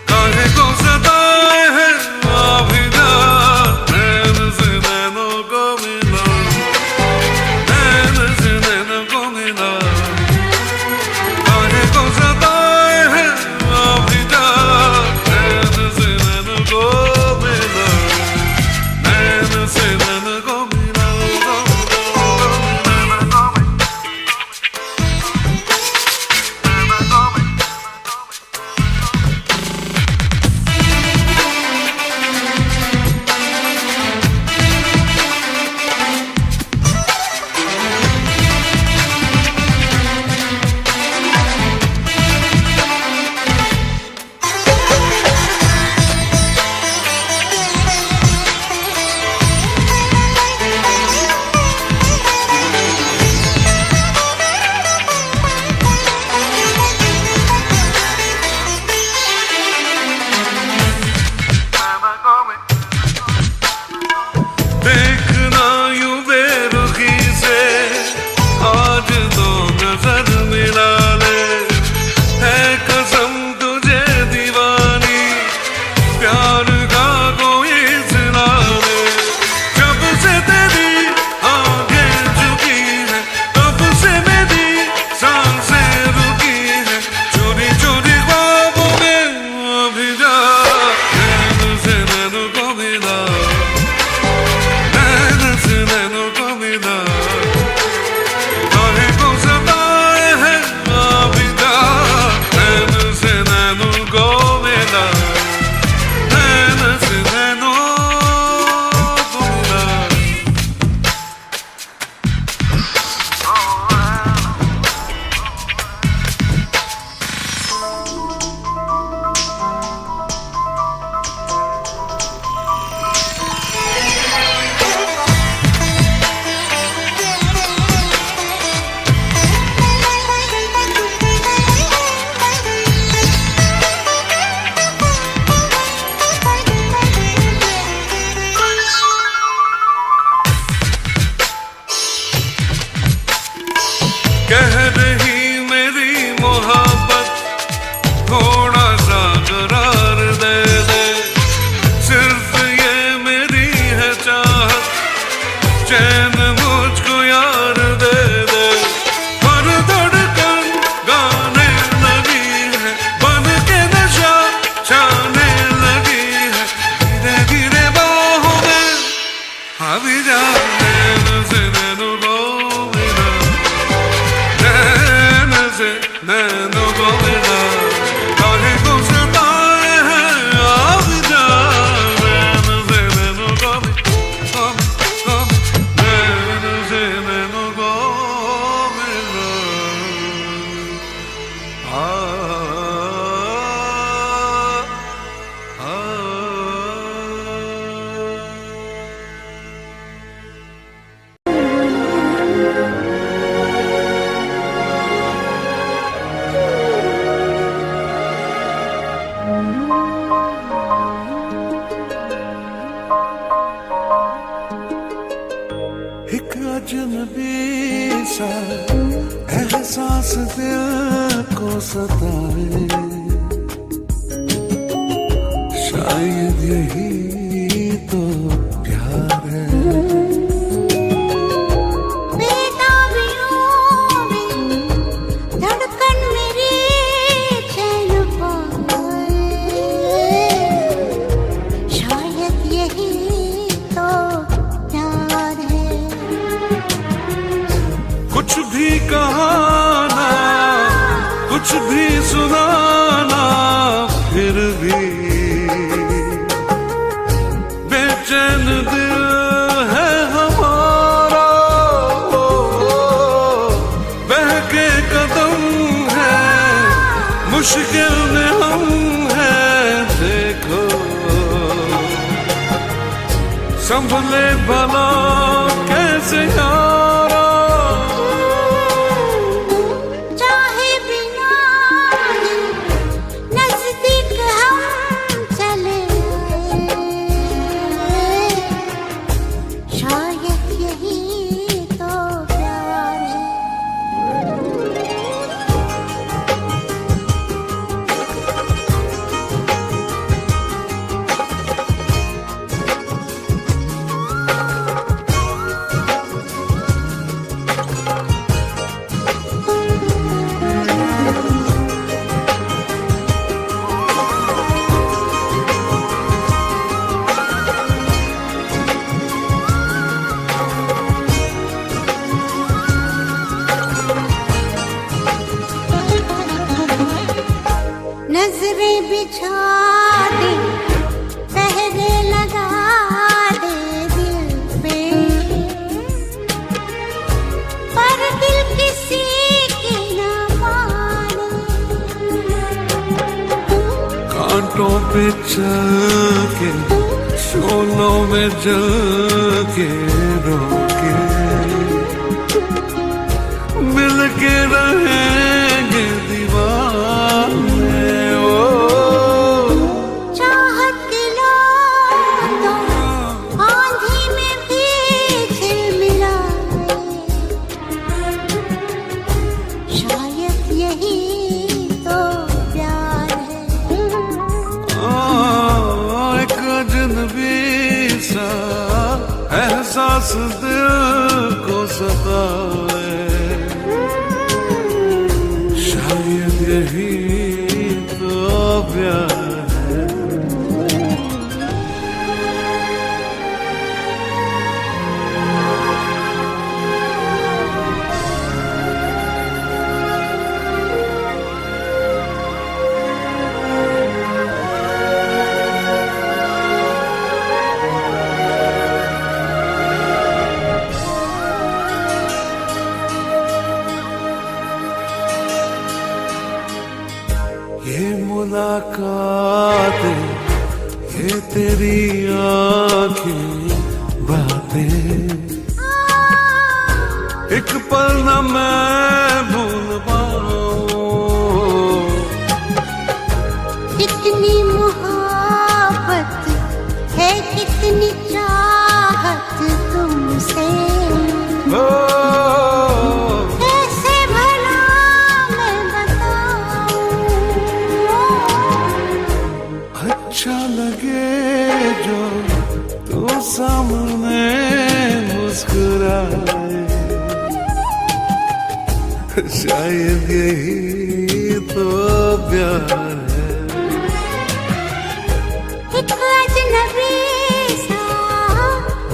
काहे को सताए है अभी जा, नैन से नैनों को मिला, नैन से नैनों को मिला। काहे को सताए है अभी जा, नैन से नैनों को मिला, नैन से नैनों को मिला। नैनों को मिला काहे को सताए हैं आप जाने से नैनों को मिला नैनों से नैनों को मिला एक अजनबी सा एहसास दिल को सताए शायद यही तो प्यार है धड़कन मेरी चैन पाए शायद यही तो प्यार है कुछ भी कहाना कुछ भी सुनाना फिर भी बेचैन दिल है हमारा बहके कदम है मुश्किल में हम हैं देखो संभले भला कैसे यारा चाहे बिना नजदीक हम चले आए शायद यही तो प्यार है नजरें बिछा दे पहरे लगा दे दिल पे पर दिल किसी की ना माने कांटों पे चल के शोलों में जल के रोके मिल के रहेंगे दीवाने ओ चाहत दिलो तो आंधी में भी झिलमिलाए शायद यही तो प्यार है एक अजनबी सा एहसास दिल को सताए शायद यही तो प्यार है ये मुलाकातें ये तेरी आँखें बातें एक पल न मैं भूल पाऊं कितनी मोहब्बत है कितनी चाहत तुमसे कैसे भला मैं बताऊं अच्छा लगे जो तू सामने मुस्कुराए शायद यही तो प्यार है एक अजनबी सा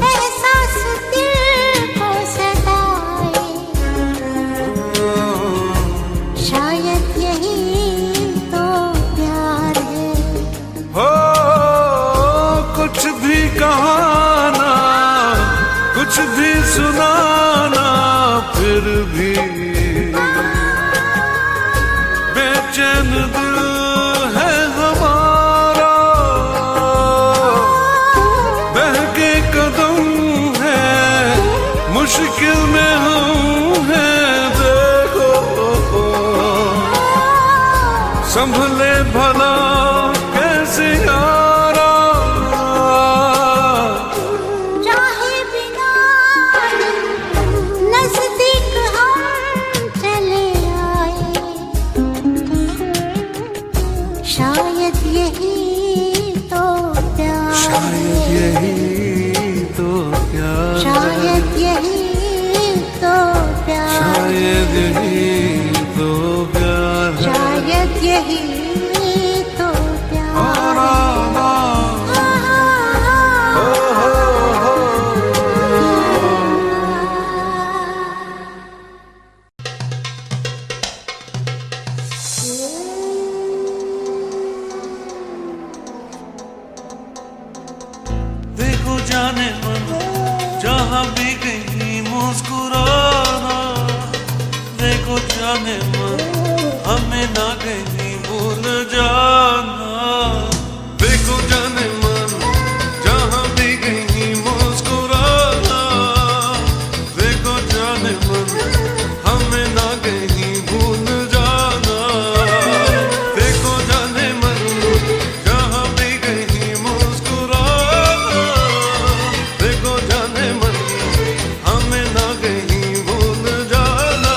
एहसास दिल को सताए शायद यही सुनाना फिर भी बेचैन दिल है हमारा, बहके कदम है मुश्किल में हम हैं, देखो संभले भला कैसे यारा। चाहे बिना नजदीक हम चले आए, शायद यही तो प्यार, शायद यही तो प्यार, शायद यही तो प्यार, शायद यही तो प्यार, शायद यही तो प्यार। देखो जाने मन जहाँ भी कहीं मुस्कुराना, देखो जाने मन हमें ना कहीं भूल जाना। देखो जाने मन जहाँ भी कहीं मुस्कुराना, देखो जाने मन हमें ना कहीं भूल जाना। देखो जाने मन जहाँ भी कहीं मुस्कुराना, देखो जाने मन हमें ना कहीं भूल जाना।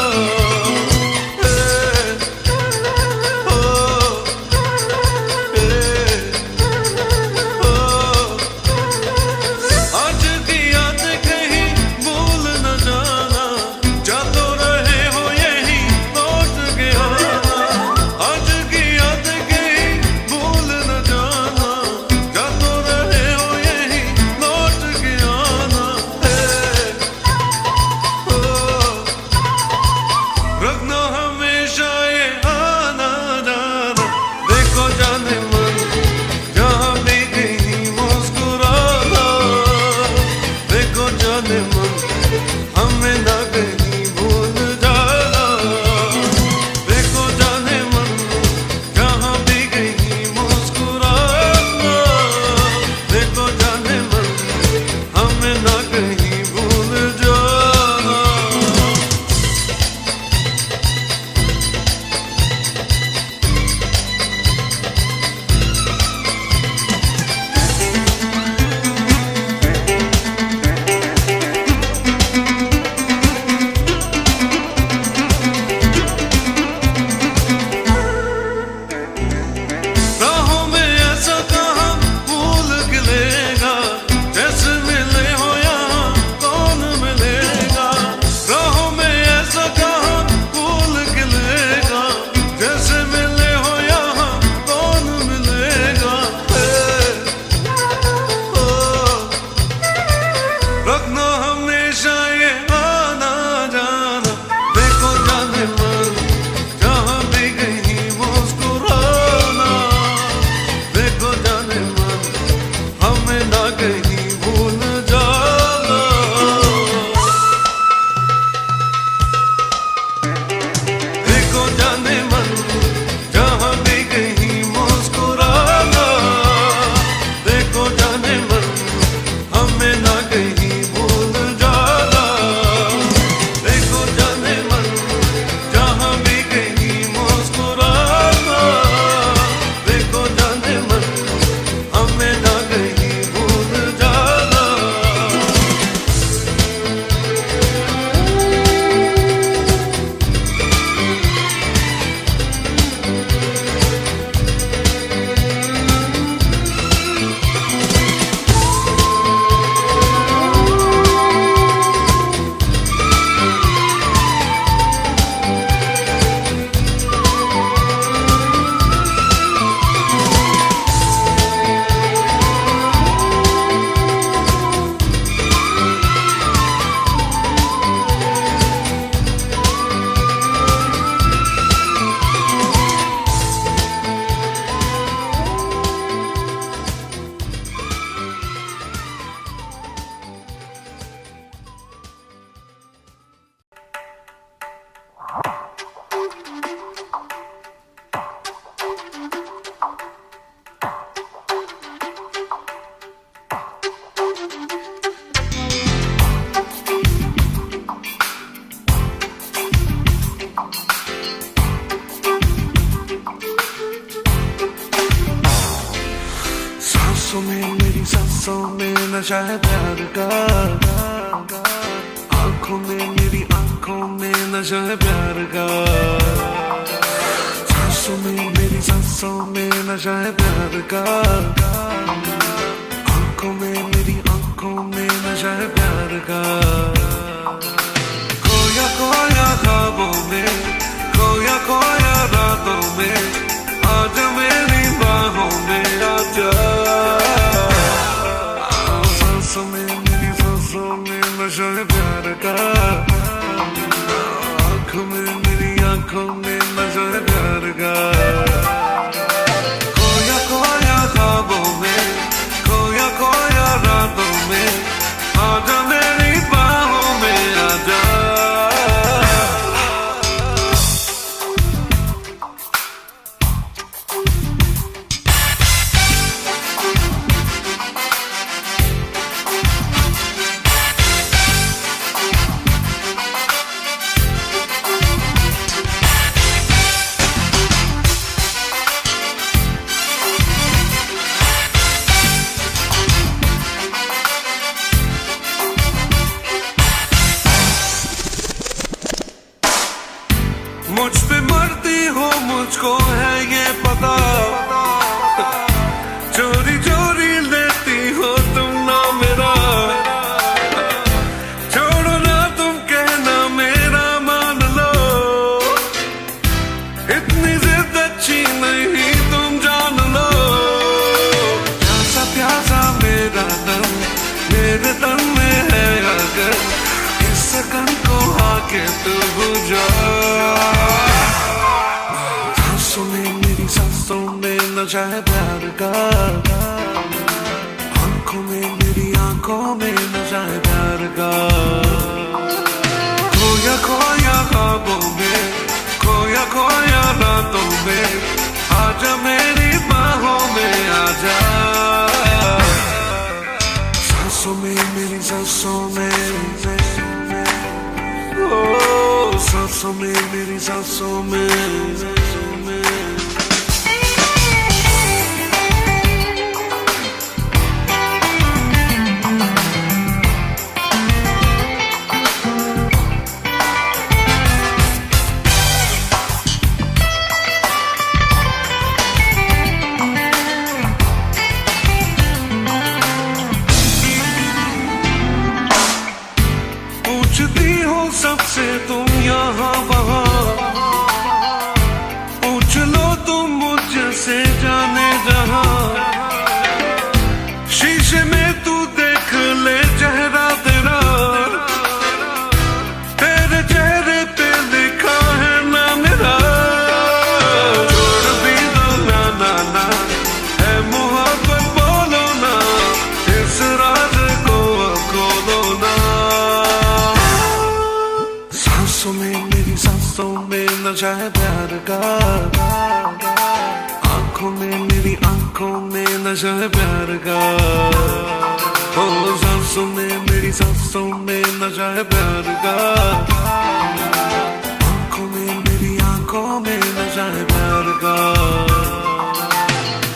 सांसों में नशा है प्यार का, आंखों में मेरी आंखों में नशा है प्यार का, सांसों में मेरी सांसों में नशा है प्यार का, आंखों में मेरी आंखों में नशा है प्यार का। खोया खोया ख्वाबों में, खोया खोया रातों में, आजा मेरी बाहों में आजा। सांसों में मेरी सांसों में नशा है प्यार का, आंखों में मेरी आंखों में नशा है प्यार का। खोया खोया ख्वाबों में, खोया खोया रातों में, आजा मेरी बाहों में आजा। मुझ पे मरती हो मुझको है ये पता, चोरी चोरी लेती हो तुम ना मेरा, छोड़ो ना तुम कहना मेरा मान लो, इतनी जिद अच्छी नहीं तुम जान लो। प्यासा प्यासा मेरा दम मेरे तन में है, अगर इस सकन को आके तू बुझा। सांसों में मेरी सांसों में नशा है प्यार का, आंखों में मेरी आंखों में नशा है प्यार का। खोया खोया ख्वाबों में, खोया खोया रातों में, आजा मेरी बाहों में आजा। सांसों में मेरी सांसों में, ओ सांसों में मेरी सांसों में। पूछती हो सबसे तुम यहाँ वहाँ, पूछ लो तुम मुझसे जाने जहाँ, शीशे में तू देख ले चेहरा तेरा, तेरे चेहरे पे लिखा है ना मेरा। छोड़ भी दो ना ना ना, है मोहब्बत बोलो ना, इस राज को खोलो ना। सांसों में मेरी सांसों में नशा है प्यार का, आंखों में मेरी आंखों में नशा है प्यार का। ओ सांसों में मेरी सांसों में नशा है प्यार का, आंखों में मेरी आंखों में नशा है प्यार का।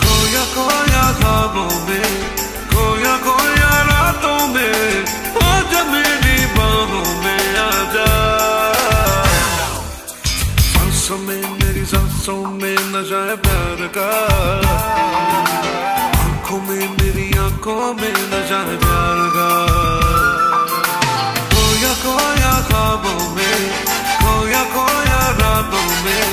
खोया खोया ख्वाबों में, खोया खोया रातों में, आजा मेरी बाहों में आजा। सांसों में मेरी सांसों में नशा है प्यार का, आंखों में मेरी आंखों में नशा है प्यार का। खोया खोया ख्वाबों में, खोया खोया रातों में,